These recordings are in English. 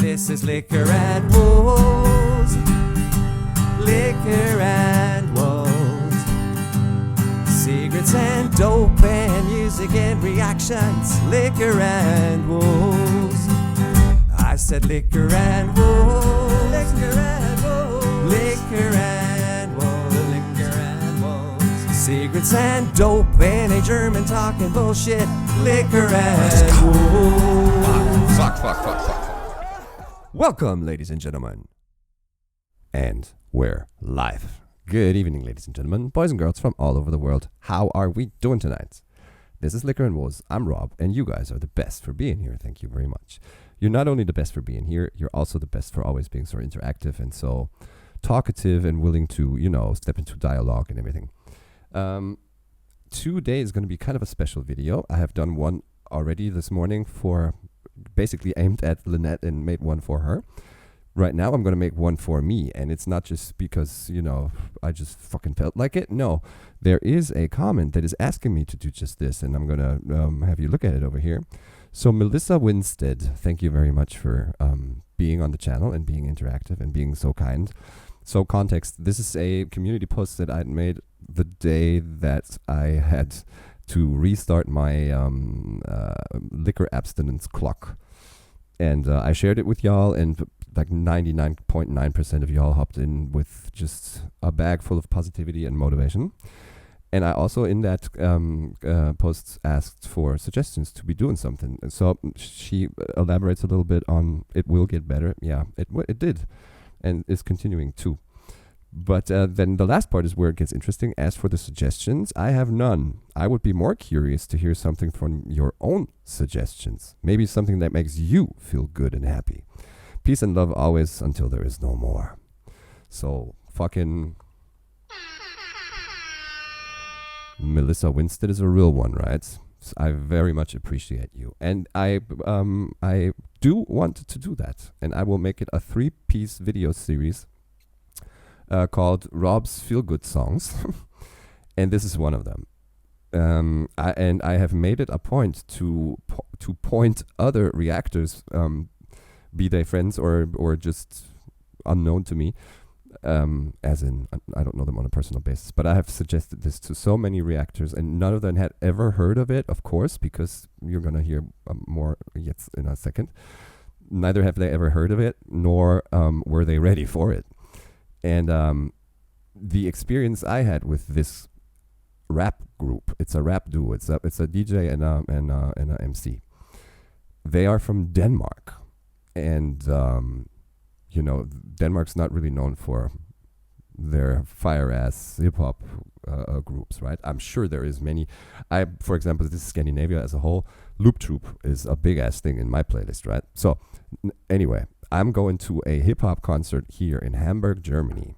This is Liquor and Wolves. Liquor and Wolves. Secrets and dope and music and reactions. Liquor and Wolves. I said liquor and wolves. Liquor and wolves. Liquor and wolves. Liquor and wolves. Secrets and dope and a German talking bullshit. Liquor and wolves. Fuck. Welcome, ladies and gentlemen. And we're live. Good evening, ladies and gentlemen, boys and girls from all over the world. How are we doing tonight? This is Liquor and Wolves. I'm Rob, and you guys are the best for being here. Thank you very much. You're not only the best for being here, you're also the best for always being so interactive and so talkative and willing to, step into dialogue and everything. Today is going to be kind of a special video. I have done one already this morning for basically aimed at Lynette and made one for her. Right now I'm going to make one for me, and it's not just because, I just fucking felt like it. No, there is a comment that is asking me to do just this, and I'm going to have you look at it over here. So Melissa Winstead, thank you very much for being on the channel and being interactive and being so kind. So context, this is a community post that I made the day that I had to restart my liquor abstinence clock. And I shared it with y'all, and like 99.9% of y'all hopped in with just a bag full of positivity and motivation. And I also in that post asked for suggestions to be doing something. And so she elaborates a little bit on it will get better. Yeah, it did, and is continuing to. But then the last part is where it gets interesting. As for the suggestions, I have none. I would be more curious to hear something from your own suggestions. Maybe something that makes you feel good and happy. Peace and love always until there is no more. So fucking Melissa Winstead is a real one, right? So I very much appreciate you. And I do want to do that. And I will make it a 3-piece video series called Rob's Feelgood Songs. And this is one of them. I have made it a point to point other reactors, be they friends or just unknown to me, as in, I don't know them on a personal basis, but I have suggested this to so many reactors, and none of them had ever heard of it, of course, because you're going to hear more yet in a second. Neither have they ever heard of it, nor were they ready for it. And the experience I had with this rap group, it's a rap duo, it's a DJ and a MC. They are from Denmark. And, Denmark's not really known for their fire-ass hip-hop groups, right? I'm sure there is many. For example, this is Scandinavia as a whole. Loop Troop is a big-ass thing in my playlist, right? So, anyway, I'm going to a hip-hop concert here in Hamburg, Germany.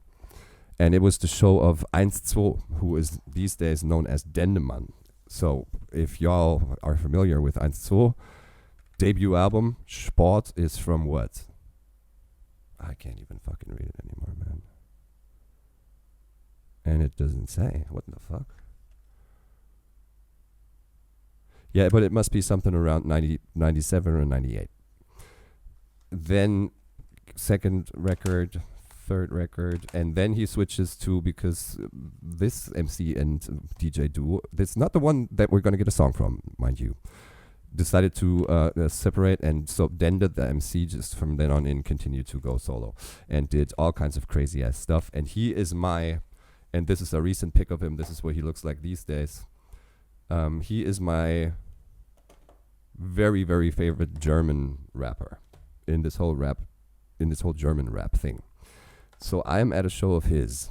And it was the show of 1-2, who is these days known as Dendemann. So, if y'all are familiar with 1-2, debut album, Sport, is from what? I can't even fucking read it anymore, man. And it doesn't say. What the fuck? Yeah, but it must be something around 97 or 98. Then second record, third record, and then he switches to, because this MC and DJ duo, it's not the one that we're going to get a song from, mind you, decided to separate, and so then the MC just from then on in continued to go solo and did all kinds of crazy ass stuff. And he is and this is a recent pic of him, this is what he looks like these days. He is my very, very favorite German rapper in this whole German rap thing. So I am at a show of his,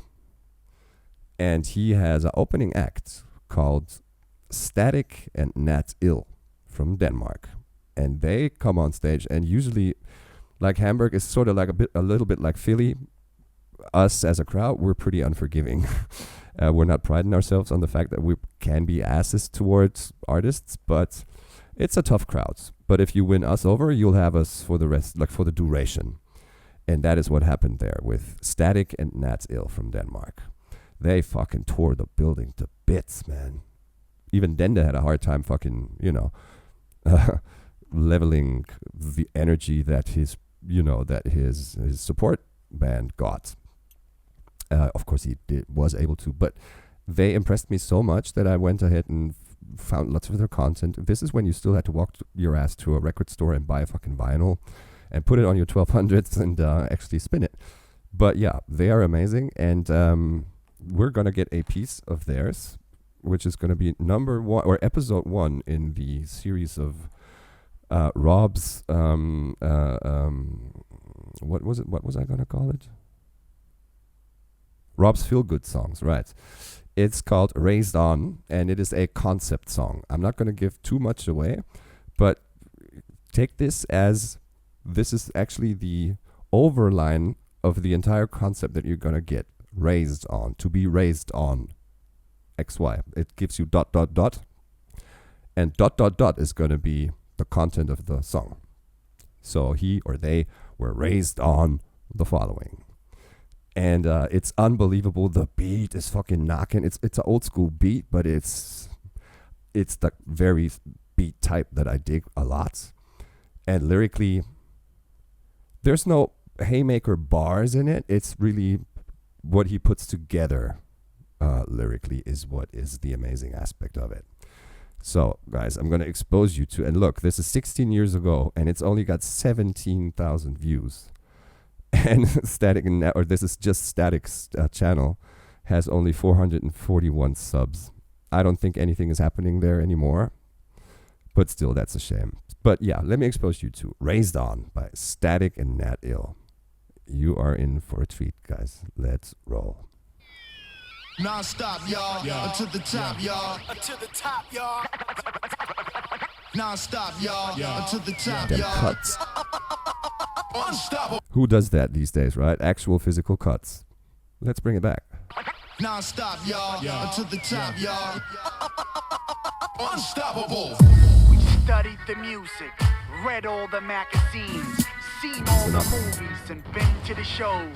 and he has an opening act called Static Nat ILL from Denmark, and they come on stage, and usually, like Hamburg is sort of like a little bit like Philly. Us as a crowd, we're pretty unforgiving. We're not priding ourselves on the fact that we can be asses towards artists, but it's a tough crowd. But if you win us over, you'll have us for the rest, like for the duration. And that is what happened there with Static Nat ILL from Denmark. They fucking tore the building to bits, man. Even Denda had a hard time fucking, leveling the energy that his that his support band got. Of course, he was able to, but they impressed me so much that I went ahead and found lots of their content. This is when you still had to walk your ass to a record store and buy a fucking vinyl and put it on your 1200s and actually spin it. But yeah, they are amazing, and we're gonna get a piece of theirs, which is gonna be number 1 or episode 1 in the series of Rob's what was I gonna call it? Rob's feelgood songs, right? It's called Raised On, and it is a concept song. I'm not gonna give too much away, but take this as this is actually the overline of the entire concept that you're gonna get. Raised on, to be raised on, XY. It gives you ... and ... is gonna be the content of the song. So he or they were raised on the following. And it's unbelievable. The beat is fucking knocking. It's an old school beat, but it's the very beat type that I dig a lot. And lyrically, there's no haymaker bars in it. It's really what he puts together lyrically is what is the amazing aspect of it. So, guys, I'm going to expose you to, and look, this is 16 years ago, and it's only got 17,000 views. And Static Nat, or this is just Static's channel, has only 441 subs. I don't think anything is happening there anymore, but still, that's a shame. But yeah, let me expose you to Raised On by Static and Nat ILL. You are in for a treat, guys. Let's roll. Non-stop, y'all, to the top, y'all, to the top, y'all. Non-stop, y'all, to the top, Them y'all. cuts. Unstoppable. Who does that these days, right? Actual physical cuts. Let's bring it back. Non-stop, y'all, to the top, y'all. Unstoppable. We studied the music, read all the magazines, seen all the movies, and been to the shows.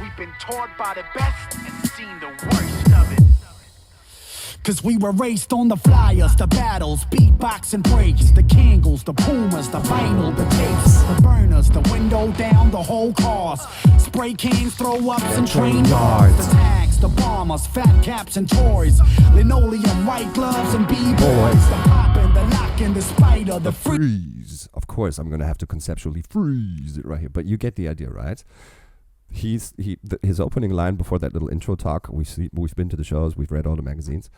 We've been taught by the best and seen the worst of it. Cause we were raised on the flyers, the battles, beatboxing breaks, the Kangles, the Pumas, the vinyl, the tapes, the burners, the window down, the whole cars, spray cans, throw ups and train yards, the tags, the bombers, fat caps and toys, linoleum, white gloves and b-boys, the poppin', the lockin', the spider, the freeze. Of course, I'm gonna have to conceptually freeze it right here, but you get the idea, right? His opening line before that little intro talk. We've been to the shows. We've read all the magazines.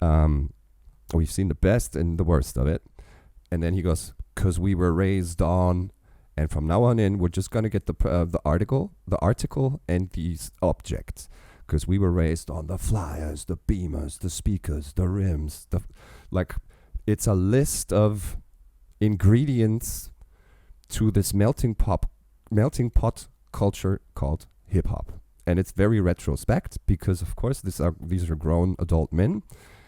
We've seen the best and the worst of it. And then he goes, "Cause we were raised on," and from now on in, we're just gonna get the article, and these objects. Cause we were raised on the flyers, the beamers, the speakers, the rims, it's a list of ingredients to this melting pot culture called hip hop, and it's very retrospect because, of course, these are grown adult men,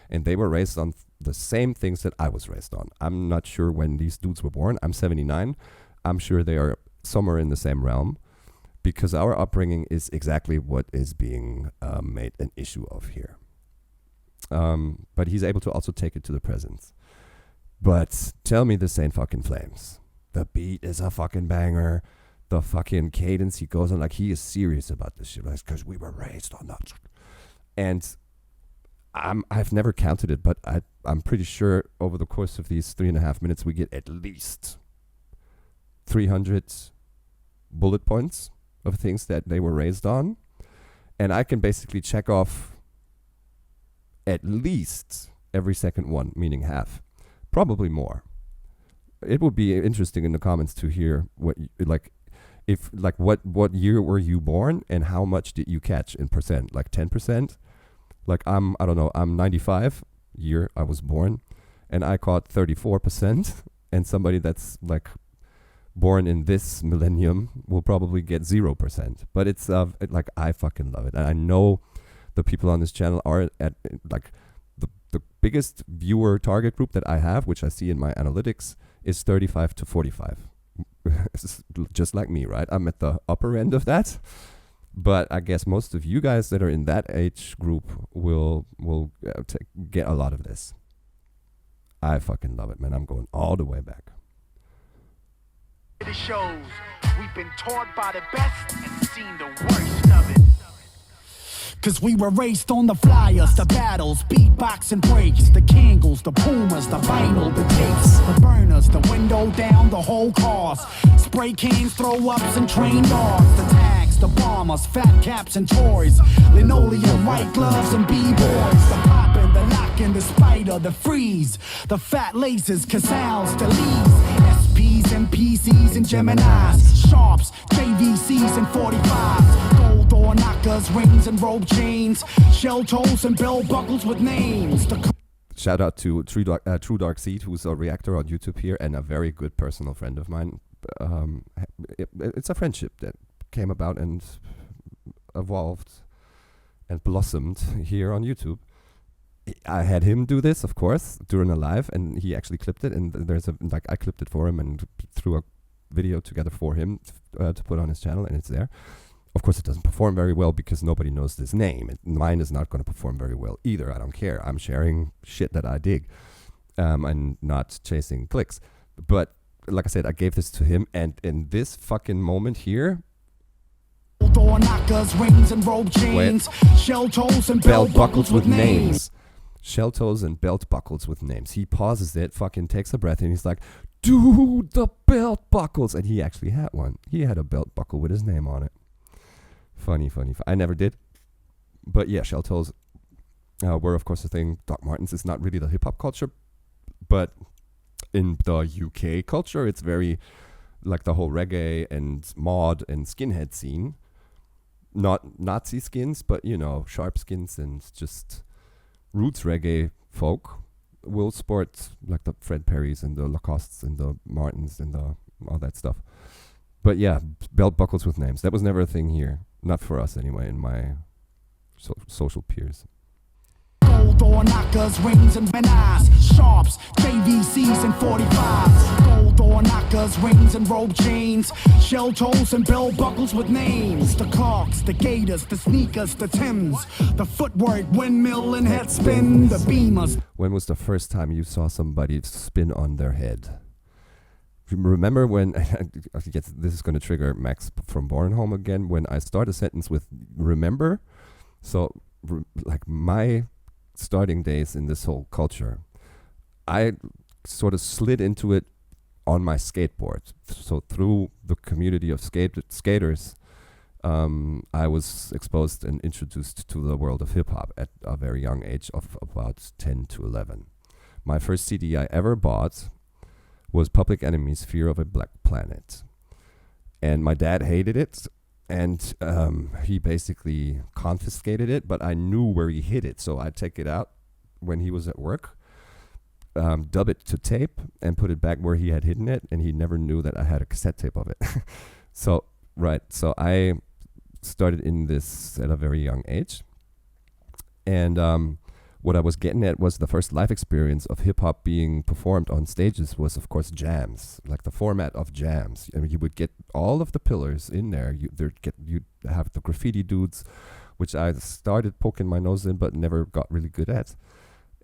and they were raised on the same things that I was raised on. I'm not sure when these dudes were born. I'm 79. I'm sure they are somewhere in the same realm, because our upbringing is exactly what is being made an issue of here. But he's able to also take it to the present. But tell me this ain't fucking flames. The beat is a fucking banger. The fucking cadence he goes on, like he is serious about this shit, because we were raised on that. And I've never counted it, but I'm pretty sure over the course of these 3.5 minutes we get at least 300 bullet points of things that they were raised on, and I can basically check off at least every second one, meaning half, probably more. It would be interesting in the comments to hear what what year were you born and how much did you catch in percent, like 10%. Like I'm 95 year I was born, and I caught 34%, and somebody that's like born in this millennium will probably get 0%. But it's I fucking love it, and I know the people on this channel are at like the biggest viewer target group that I have, which I see in my analytics, is 35 to 45. Just like me, right? I'm at the upper end of that, but I guess most of you guys that are in that age group will get a lot of this. I fucking love it, man. I'm going all the way back. the shows. We've been taught by the best and seen the worst of it. Cause we were raced on the flyers, the battles, beatbox and breaks, the Kangles, the Pumas, the vinyl, the tapes, the burners, the window down, the whole cars, spray cans, throw ups and train dogs, the tags, the bombers, fat caps and toys, linoleum, white gloves and b-boys, the poppin', the lockin', the spider, the freeze, the fat laces, Casals, the leaves, SPs and PCs and Geminis, sharps, JVCs and 45s, gold door knockers, rings and rope chains, shell toes and bell buckles with names. Shout out to True Dark Seed, who's a reactor on YouTube here and a very good personal friend of mine. It's a friendship that came about and evolved and blossomed here on YouTube. I had him do this, of course, during a live, and he actually clipped it. And I clipped it for him and threw a video together for him to put on his channel, and it's there. Of course, it doesn't perform very well because nobody knows this name. Mine is not going to perform very well either. I don't care. I'm sharing shit that I dig and not chasing clicks. But like I said, I gave this to him, and in this fucking moment here, door knockers, rings and rope chains, shell toes and belt buckles with names. Shell toes and belt buckles with names. He pauses it, fucking takes a breath, and he's like, dude, the belt buckles. And he actually had one. He had a belt buckle with his name on it. Funny. I never did. But yeah, shell toes were, of course, a thing. Doc Martens is not really the hip-hop culture. But in the UK culture, it's very like the whole reggae and mod and skinhead scene. Not Nazi skins, but, you know, sharp skins and just roots reggae folk will sport like the Fred Perrys and the Lacostes and the Martins and the all that stuff. But yeah, belt buckles with names. That was never a thing here. Not for us anyway, in my social peers. Gold door knockers, rings and eyes, sharps, JVCs and 45s. Gold door knockers, rings and rope chains, shell toes and bell buckles with names. The Clarks, the Gators, the sneakers, the Timbs, the footwork, windmill and head spin, the Beamers. When was the first time you saw somebody spin on their head? Remember when, I guess this is going to trigger Max from Bornholm again, when I start a sentence with remember? So, like my starting days in this whole culture, I sort of slid into it on my skateboard. So through the community of skaters, I was exposed and introduced to the world of hip-hop at a very young age of about 10 to 11. My first CD I ever bought was Public Enemy's Fear of a Black Planet. And my dad hated it, and he basically confiscated it, but I knew where he hid it, so I'd take it out when he was at work, dub it to tape, and put it back where he had hidden it, and he never knew that I had a cassette tape of it. So I started in this at a very young age, and what I was getting at was the first live experience of hip-hop being performed on stages was, of course, jams, like the format of jams. I mean, you would get all of the pillars in there. You'd have the graffiti dudes, which I started poking my nose in but never got really good at.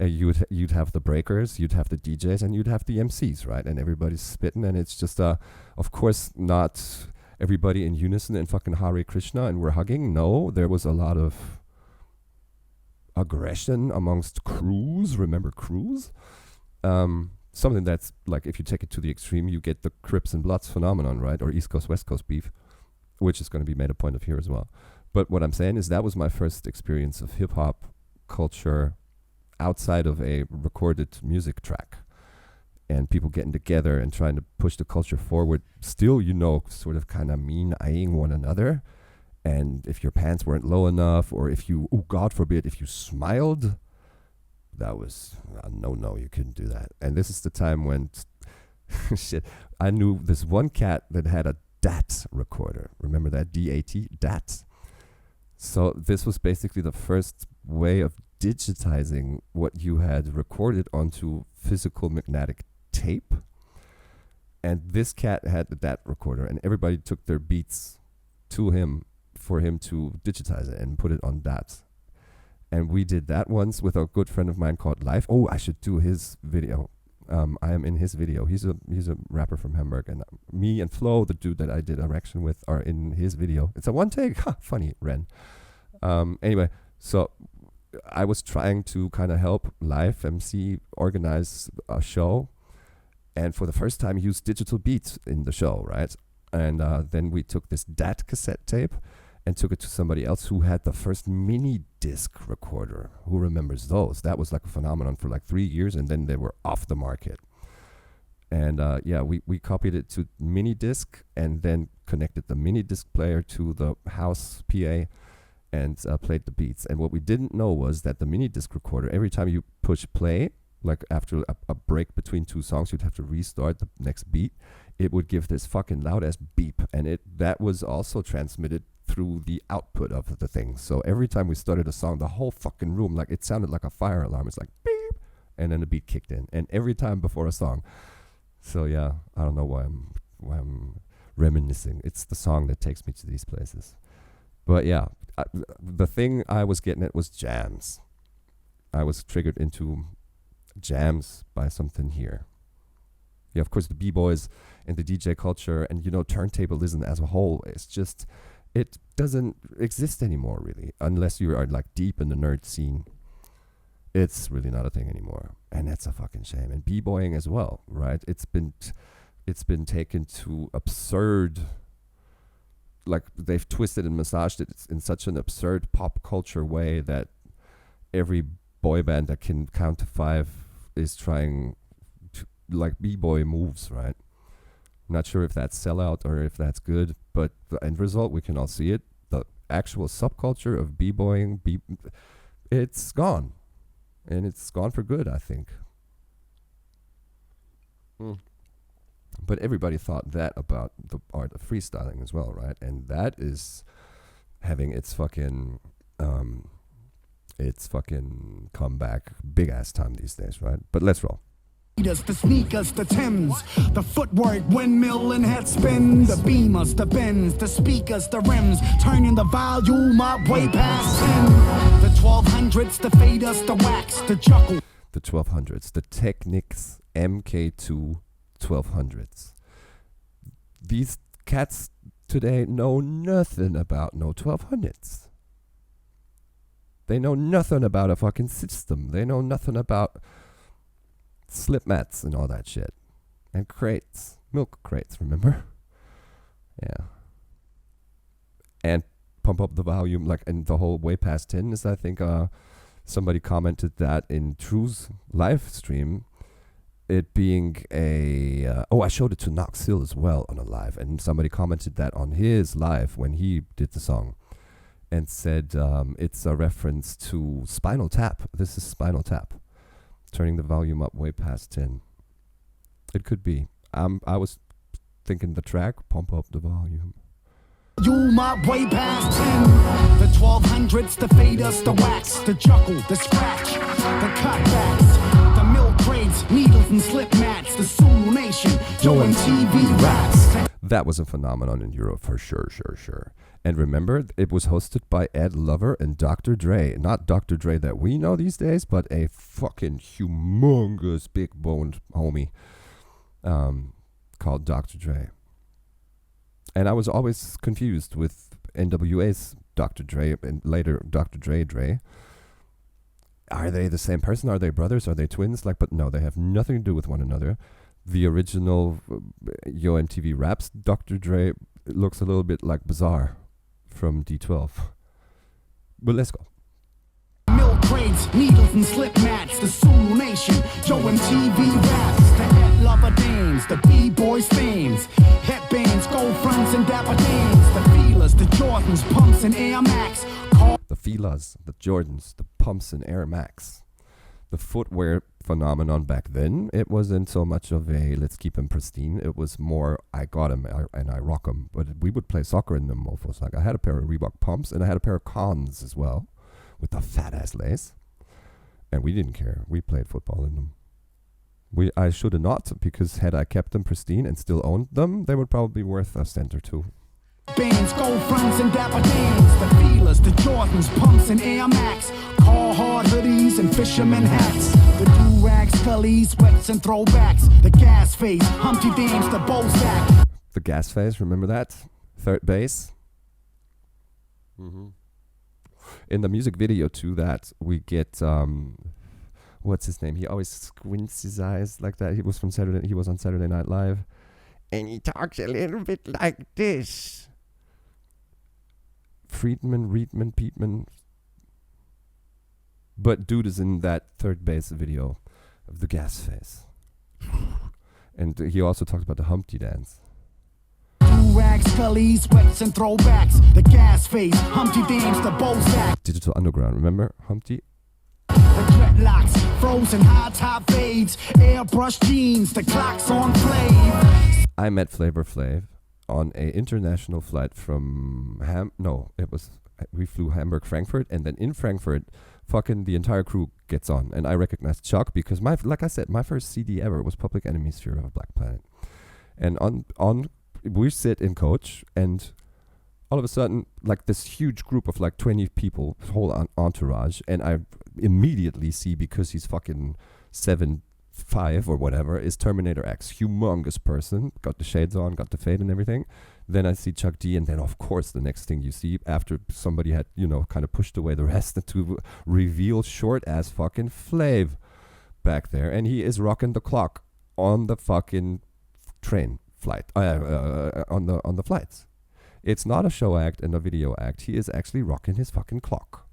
You'd have the breakers, you'd have the DJs, and you'd have the MCs, right? And everybody's spitting, and it's just, of course, not everybody in unison and fucking Hare Krishna and we're hugging. No, there was a lot of aggression amongst crews. Remember crews? Something that's like, if you take it to the extreme, you get the Crips and Bloods phenomenon, right? Or East Coast, West Coast beef, which is going to be made a point of here as well. But what I'm saying is that was my first experience of hip-hop culture outside of a recorded music track. And people getting together and trying to push the culture forward. Still, you know, sort of kind of mean-eyeing one another. And if your pants weren't low enough, or if you, oh, God forbid, if you smiled, that was no, you couldn't do that. And this is the time when, shit, I knew this one cat that had a DAT recorder. Remember that? D-A-T? DAT. So this was basically the first way of digitizing what you had recorded onto physical magnetic tape. And this cat had the DAT recorder, and everybody took their beats to him for him to digitize it and put it on DAT. And we did that once with a good friend of mine called Life. Oh, I should do his video. I am in his video. He's a rapper from Hamburg, and me and Flo, the dude that I did Erection with, are in his video. It's a one take. Funny, Ren. Anyway, so I was trying to kind of help Live MC organize a show, and for the first time used digital beats in the show, right? And then we took this DAT cassette tape and took it to somebody else who had the first mini disc recorder. Who remembers those? That was like a phenomenon for like 3 years, and then they were off the market. And we copied it to mini disc and then connected the mini disc player to the house PA and played the beats. And what we didn't know was that the mini disc recorder, every time you push play, like after a break between two songs, you'd have to restart the next beat. It would give this fucking loud ass beep, and that was also transmitted through the output of the thing. So every time we started a song, the whole fucking room, like it sounded like a fire alarm. It's like beep, and then the beat kicked in. And every time before a song. So yeah, I don't know why I'm reminiscing. It's the song that takes me to these places. But yeah, the thing I was getting at was jams. I was triggered into jams by something here. Yeah, of course, the b-boys and the DJ culture and, turntablism as a whole is just, it doesn't exist anymore, really, unless you are like deep in the nerd scene. It's really not a thing anymore, and that's a fucking shame. And b-boying as well, right? It's been taken to absurd, like they've twisted and massaged it in such an absurd pop culture way that every boy band that can count to 5 is trying to, like, b-boy moves, right? Not sure if that's sellout or if that's good, but the end result, we can all see it. The actual subculture of b-boying, it's gone. And it's gone for good, I think. But everybody thought that about the art of freestyling as well, right? And that is having its fucking comeback big ass time these days, right? But let's roll. The sneakers, the Timbs, the footwork, windmill and head spin, the Beamers, the Benz, the speakers, the rims, turning the volume up way past 10. The 1200s, the faders, the wax, the juckle. The 1200s, the Technics MK2 1200s. These cats today know nothing about no 1200s. They know nothing about a fucking system. They know nothing about slip mats and all that shit. And crates. Milk crates, remember? Yeah. And pump up the volume, like, and the whole way past 10 is, I think, somebody commented that in True's live stream, it being I showed it to Knox Hill as well on a live, and somebody commented that on his live when he did the song and said it's a reference to Spinal Tap. This is Spinal Tap. Turning the volume up way past 10. It could be. I was thinking the track, pump up the volume. You my way past 10. The 1200s, the faders, the wax, the juckle, the scratch, the cutbacks, the milk crates, needles and slip mats, the Zulu Nation, Joe MTV raps. That was a phenomenon in Europe for sure. And remember, it was hosted by Ed Lover and Dr. Dre. Not Dr. Dre that we know these days, but a fucking humongous big-boned homie called Dr. Dre. And I was always confused with NWA's Dr. Dre and later Dr. Dre. Are they the same person? Are they brothers? Are they twins? But no, they have nothing to do with one another. The original Yo MTV Raps, Dr. Dre, looks a little bit like Bizarre from D12. But let's go. Milk crates, needles and slip mats, the Zulu Nation, Joe MTV raps, the Ed Lover dames, the B-boys themes, headbands, gold fronts and dapper dames, the feelers, the Jordans, pumps and Air Max. The feelers, the Jordans, the pumps and Air Max. The footwear phenomenon back then, it wasn't so much of a let's keep him pristine. It was more I got him and I rock him. But we would play soccer in them mofos. Like I had a pair of Reebok pumps and I had a pair of Cons as well with the fat ass lace. And we didn't care. We played football in them. I should have not, because had I kept them pristine and still owned them, they would probably be worth a cent or two. Bands, gold fronts and dapper dames, the feelers, the Jordans, pumps and Air Max. Call hard hoodies and fisherman hats. The do-rag scullies, wets and throwbacks. The gas face, Humpty Dams, the Bozak. The gas phase, remember that? Third bass. In the music video to that, we get what's his name? He always squints his eyes like that. He was on Saturday Night Live, and he talks a little bit like this. Peatman. But dude is in that third bass video of the gas phase. And he also talks about the Humpty dance. Do-rag scullies, wets and throwbacks. The gas face, Humpty Dams, the Bozak. Digital Underground, remember Humpty? The dreadlocks, frozen high top fades, airbrush jeans, the clocks on Flav. I met Flavor Flav on a international flight from we flew Hamburg, Frankfurt, and then in Frankfurt, fucking the entire crew gets on, and I recognized Chuck because like I said, my first CD ever was Public Enemy's Fear of a Black Planet, and on we sit in coach, and all of a sudden, like this huge group of like 20 people, whole entourage, and I immediately see, because he's fucking 7'5" or whatever, is Terminator X, humongous person, got the shades on, got the fade and everything. Then I see Chuck D, and then of course the next thing you see, after somebody had, kind of pushed away the rest, to reveal short ass fucking Flav back there, and he is rocking the clock on the fucking train flight, on the flights. It's not a show act and a video act. He is actually rocking his fucking clock.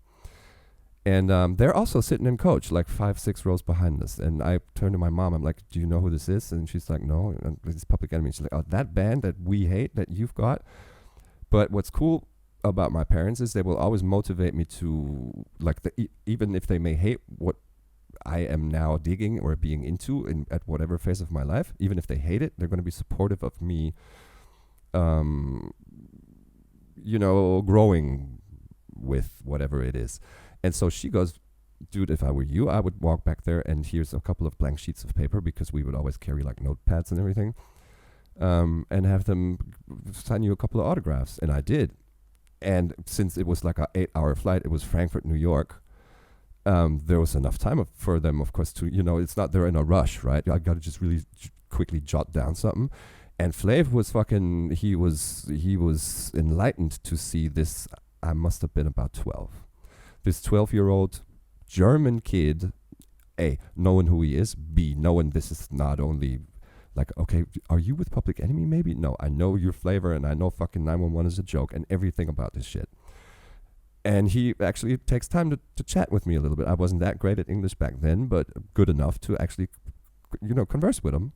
And they're also sitting in coach, like 5-6 rows behind us. And I turned to my mom. I'm like, do you know who this is? And she's like, no. And it's Public Enemy. She's like, oh, that band that we hate, that you've got. But what's cool about my parents is they will always motivate me to, like, even if they may hate what I am now digging or being into at whatever phase of my life, even if they hate it, they're going to be supportive of me, growing with whatever it is. And so she goes, dude, if I were you, I would walk back there, and here's a couple of blank sheets of paper, because we would always carry like notepads and everything, and have them sign you a couple of autographs. And I did. And since it was like an 8-hour flight, it was Frankfurt, New York, there was enough time for them, of course, to, it's not they're in a rush, right? I got to just really quickly jot down something. And Flav was fucking, he was enlightened to see this. I must have been about 12. This 12-year-old German kid, A, knowing who he is, B, knowing this is not only like, okay, are you with Public Enemy maybe? No, I know your flavor, and I know fucking 911 is a joke and everything about this shit. And he actually takes time to chat with me a little bit. I wasn't that great at English back then, but good enough to actually, converse with him.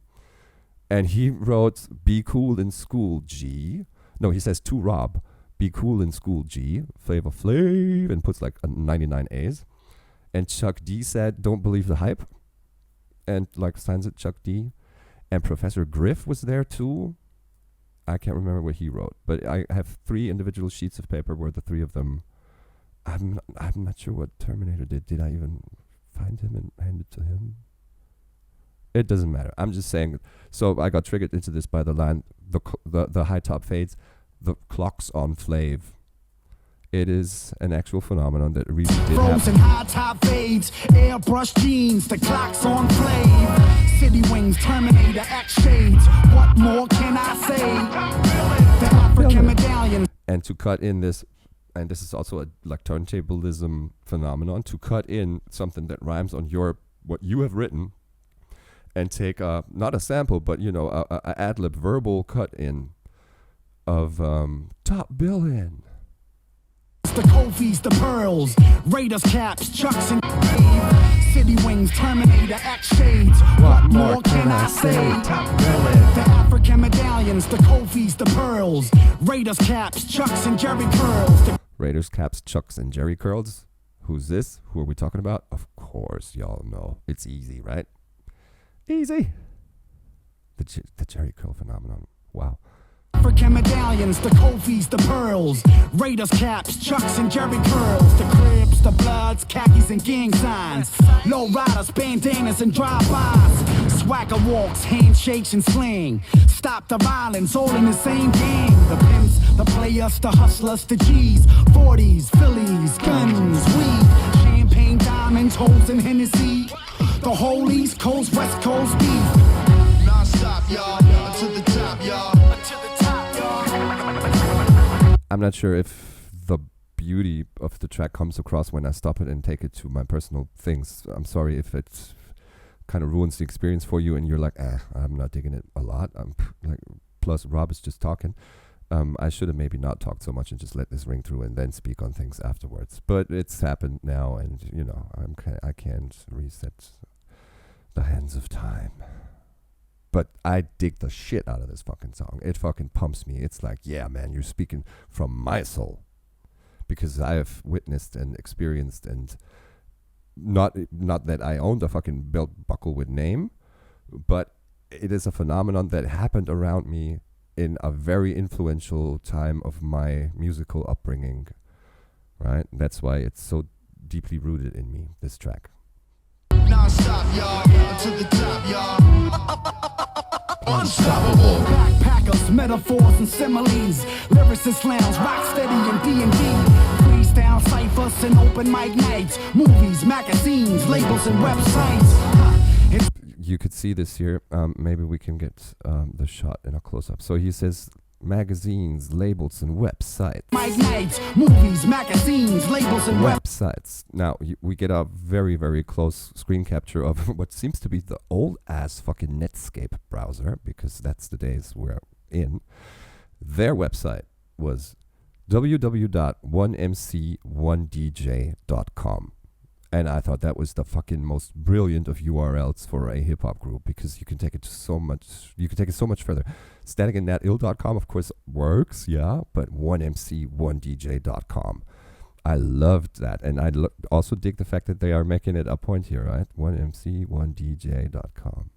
And he wrote, be cool in school, G. No, he says to Rob, be cool in school, G. Flavor Flav, and puts like 99 A's. And Chuck D said, don't believe the hype. And like signs it, Chuck D. And Professor Griff was there too. I can't remember what he wrote, but I have 3 individual sheets of paper where the 3 of them, I'm not sure what Terminator did. Did I even find him and hand it to him? It doesn't matter. I'm just saying. So I got triggered into this by the line, the high top fades, the clocks on Flav. It is an actual phenomenon that really did happen. Frozen high top fades, airbrush jeans, the clocks on Flav. City wings, Terminator X shades. What more can I say? The African medallion. And to cut in this, and this is also a like turntablism phenomenon, to cut in something that rhymes on what you have written, and take not a sample, but a ad-lib verbal cut in of Top Billin'. The Kofi's, the pearls, Raiders caps, Chucks and City wings, Terminator X shades. What more can I say? The African medallions, the Kofi's, the pearls, Raiders caps, Chucks and Jerry curls. Raiders caps, Chucks and Jerry curls. Who's this? Who are we talking about? Of course, y'all know. It's easy, right? Easy. The Jerry curl phenomenon. Wow. African medallions, the Kofi's, the pearls, Raiders caps, Chucks and Jerry curls, the Crips, the Bloods, khakis and gang signs, low riders, bandanas and drive-bys, swagger walks, handshakes and sling, stop the violence, all in the same gang, the pimps, the players, the hustlers, the G's, 40s, Phillies, guns, weed, champagne, diamonds. diamonds, holes, and Hennessy. The whole East Coast, West Coast beef. Non-stop, y'all. To the top, y'all. To the top, y'all. I'm not sure if the beauty of the track comes across when I stop it and take it to my personal things. I'm sorry if it kind of ruins the experience for you and you're like, I'm not digging it a lot. Plus Rob is just talking. I should have maybe not talked so much and just let this ring through and then speak on things afterwards. But it's happened now, and you know I can't reset the hands of time. But I dig the shit out of this fucking song. It fucking pumps me. It's like, yeah, man, you're speaking from my soul, because I have witnessed and experienced, and not that I owned a fucking belt buckle with name, but it is a phenomenon that happened around me in a very influential time of my musical upbringing, right? That's why it's so deeply rooted in me, this track. Non-stop, y'all. To the top, y'all. Unstoppable. Backpackers, metaphors, and similes. Lyricists lounge, rock steady, and D&D. Freestyle ciphers and open mic nights. Movies, magazines, labels, and websites. You could see this here. Maybe we can get the shot in a close-up. So he says magazines, labels, and websites. Mic nights, movies, magazines, labels, and websites. Now, we get a very, very close screen capture of what seems to be the old-ass fucking Netscape browser, because that's the days we're in. Their website was www.1mc1dj.com. And I thought that was the fucking most brilliant of URLs for a hip hop group, because you can take it to so much. You can take it so much further. Static.natill.com, of course, works, yeah, but 1mc1dj.com. I loved that, and I also dig the fact that they are making it a point here, right? 1mc1dj.com.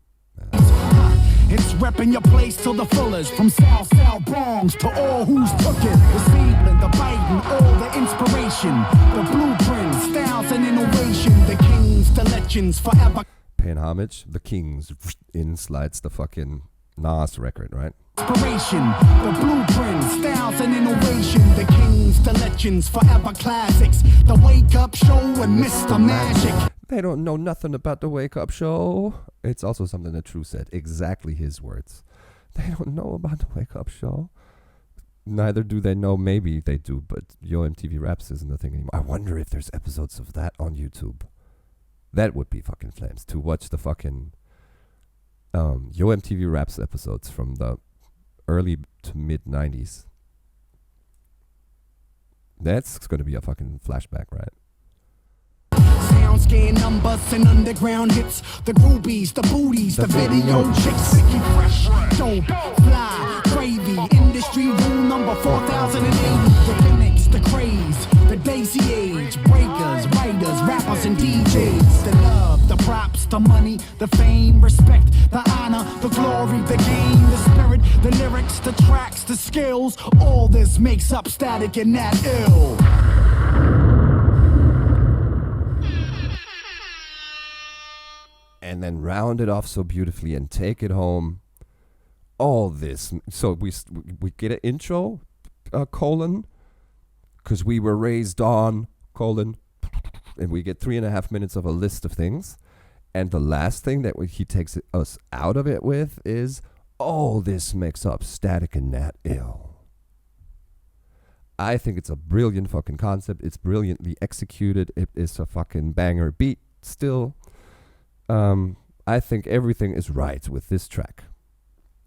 It's repping your place to the fullest, from South Bronx to all who's took it. The Stapling, the biting, all the inspiration, the blueprint, styles and innovation, the kings, the legends, forever paying homage. The Kings, in slides the fucking Nas record, right? Inspiration, the blueprint, styles and innovation, the kings, the legends, forever classics, the Wake Up Show and Mr. Magic. They don't know nothing about the Wake Up Show. It's also something that True said. Exactly his words. They don't know about the Wake Up Show. Neither do they know. Maybe they do, but Yo MTV Raps isn't a thing anymore. I wonder if there's episodes of that on YouTube. That would be fucking flames, to watch the fucking Yo MTV Raps episodes from the early to mid 90s. That's going to be a fucking flashback, right? Soundscan numbers and underground hits, the groupies, the booties, the video chicks, sticky fresh, dope, fly, gravy, industry rule number 4080, the gimmicks, the craze, the daisy age, breakers, writers, rappers, and DJs, the love, the props, the money, the fame, respect, the honor, the glory, the game, the spirit, the lyrics, the tracks, the skills, all this makes up Static Nat ILL. And then round it off so beautifully and take it home. All this. So we get an intro, colon, because we were raised on, colon, and we get 3.5 minutes of a list of things. And the last thing that he takes us out of it with is, all this makes up Static Nat ILL. I think it's a brilliant fucking concept. It's brilliantly executed. It is a fucking banger beat still. I think everything is right with this track.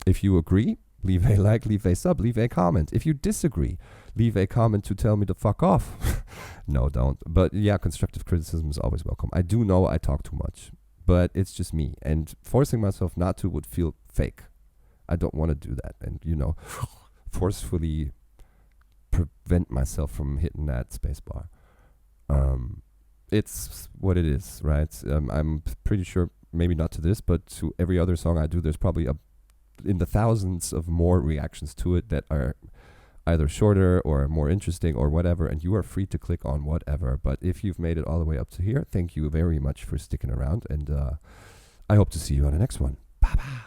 If you agree, leave a like, leave a sub, leave a comment. If you disagree, leave a comment to tell me to fuck off. No, don't. But yeah, constructive criticism is always welcome. I do know I talk too much, but it's just me. And forcing myself not to would feel fake. I don't want to do that. And, you know, forcefully prevent myself from hitting that space bar. It's what it is, right? I'm pretty sure, maybe not to this, but to every other song I do, there's probably in the thousands of more reactions to it that are either shorter or more interesting or whatever, and you are free to click on whatever. But if you've made it all the way up to here, thank you very much for sticking around, and I hope to see you on the next one. Bye-bye.